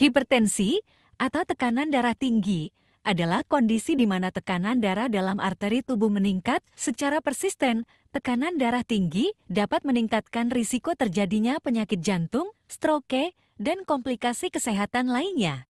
Hipertensi atau tekanan darah tinggi adalah kondisi di mana tekanan darah dalam arteri tubuh meningkat secara persisten. Tekanan darah tinggi dapat meningkatkan risiko terjadinya penyakit jantung, stroke, dan komplikasi kesehatan lainnya.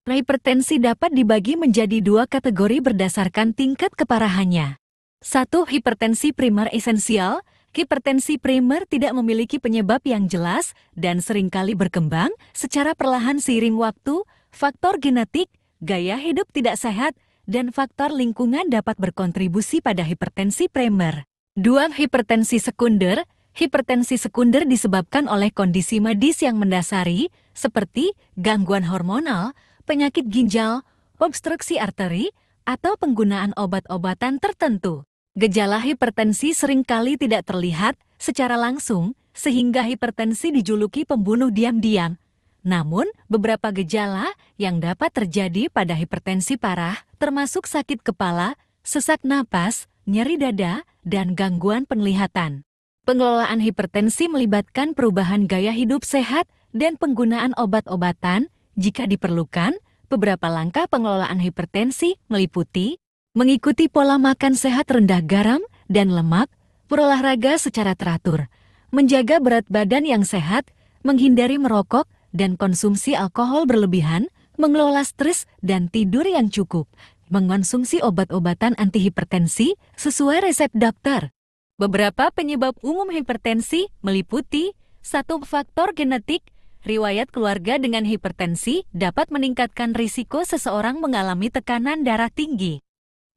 Hipertensi dapat dibagi menjadi dua kategori berdasarkan tingkat keparahannya. 1. Hipertensi primer esensial. Hipertensi primer tidak memiliki penyebab yang jelas dan seringkali berkembang secara perlahan seiring waktu. Faktor genetik, gaya hidup tidak sehat, dan faktor lingkungan dapat berkontribusi pada hipertensi primer. 2. Hipertensi sekunder. Hipertensi sekunder disebabkan oleh kondisi medis yang mendasari seperti gangguan hormonal, penyakit ginjal, obstruksi arteri, atau penggunaan obat-obatan tertentu. Gejala hipertensi seringkali tidak terlihat secara langsung sehingga hipertensi dijuluki pembunuh diam-diam. Namun, beberapa gejala yang dapat terjadi pada hipertensi parah termasuk sakit kepala, sesak napas, nyeri dada, dan gangguan penglihatan. Pengelolaan hipertensi melibatkan perubahan gaya hidup sehat dan penggunaan obat-obatan. Jika diperlukan, beberapa langkah pengelolaan hipertensi meliputi mengikuti pola makan sehat rendah garam dan lemak, berolahraga secara teratur, menjaga berat badan yang sehat, menghindari merokok dan konsumsi alkohol berlebihan, mengelola stres dan tidur yang cukup, mengonsumsi obat-obatan antihipertensi sesuai resep dokter. Beberapa penyebab umum hipertensi meliputi 1. Faktor genetik. Riwayat keluarga dengan hipertensi dapat meningkatkan risiko seseorang mengalami tekanan darah tinggi.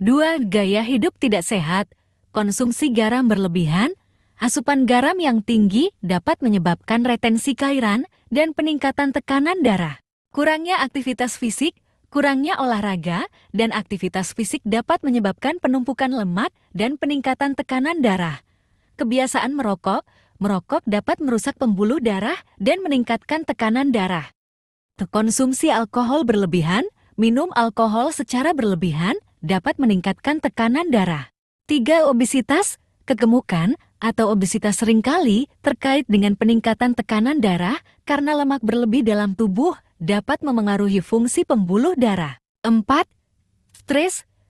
2. Gaya hidup tidak sehat. Konsumsi garam berlebihan. Asupan garam yang tinggi dapat menyebabkan retensi cairan dan peningkatan tekanan darah. Kurangnya aktivitas fisik, kurangnya olahraga, dan aktivitas fisik dapat menyebabkan penumpukan lemak dan peningkatan tekanan darah. Kebiasaan merokok dapat merusak pembuluh darah dan meningkatkan tekanan darah. Konsumsi alkohol berlebihan, minum alkohol secara berlebihan dapat meningkatkan tekanan darah. 3. Obesitas, kegemukan, atau obesitas seringkali terkait dengan peningkatan tekanan darah karena lemak berlebih dalam tubuh dapat memengaruhi fungsi pembuluh darah. 4.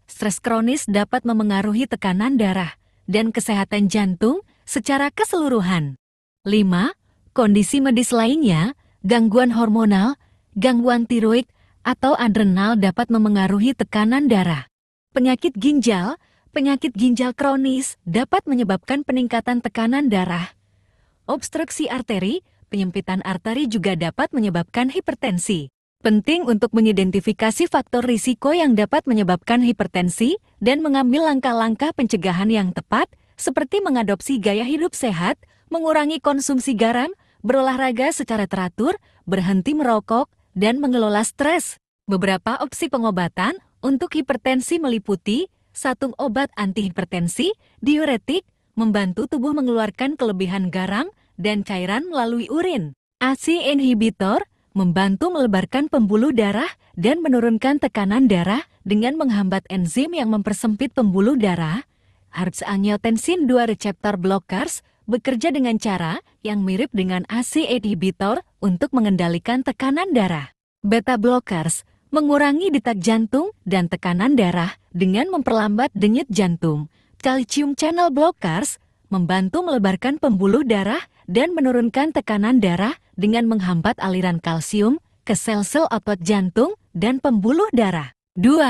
Stres kronis dapat memengaruhi tekanan darah dan kesehatan jantung secara keseluruhan. 5. Kondisi medis lainnya, gangguan hormonal, gangguan tiroid, atau adrenal dapat memengaruhi tekanan darah. Penyakit ginjal kronis dapat menyebabkan peningkatan tekanan darah. Obstruksi arteri, penyempitan arteri juga dapat menyebabkan hipertensi. Penting untuk mengidentifikasi faktor risiko yang dapat menyebabkan hipertensi dan mengambil langkah-langkah pencegahan yang tepat, seperti mengadopsi gaya hidup sehat, mengurangi konsumsi garam, berolahraga secara teratur, berhenti merokok, dan mengelola stres. Beberapa opsi pengobatan untuk hipertensi meliputi 1. Obat antihipertensi, diuretik, membantu tubuh mengeluarkan kelebihan garam dan cairan melalui urin. ACE inhibitor, membantu melebarkan pembuluh darah dan menurunkan tekanan darah dengan menghambat enzim yang mempersempit pembuluh darah. Angiotensin II receptor blockers bekerja dengan cara yang mirip dengan ACE inhibitor untuk mengendalikan tekanan darah. Beta blockers mengurangi detak jantung dan tekanan darah dengan memperlambat denyut jantung. Calcium channel blockers membantu melebarkan pembuluh darah dan menurunkan tekanan darah dengan menghambat aliran kalsium ke sel-sel otot jantung dan pembuluh darah. 2.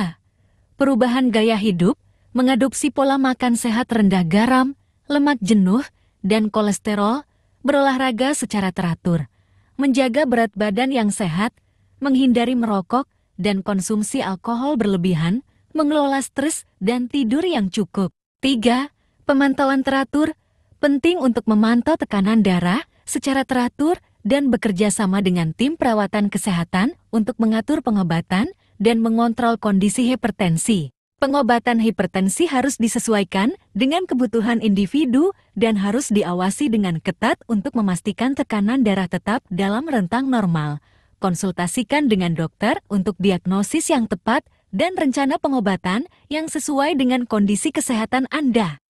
Perubahan gaya hidup, mengadopsi pola makan sehat rendah garam, lemak jenuh, dan kolesterol, berolahraga secara teratur, menjaga berat badan yang sehat, menghindari merokok, dan konsumsi alkohol berlebihan, mengelola stres dan tidur yang cukup. 3. Pemantauan teratur, penting untuk memantau tekanan darah secara teratur dan bekerja sama dengan tim perawatan kesehatan untuk mengatur pengobatan dan mengontrol kondisi hipertensi. Pengobatan hipertensi harus disesuaikan dengan kebutuhan individu dan harus diawasi dengan ketat untuk memastikan tekanan darah tetap dalam rentang normal. Konsultasikan dengan dokter untuk diagnosis yang tepat dan rencana pengobatan yang sesuai dengan kondisi kesehatan Anda.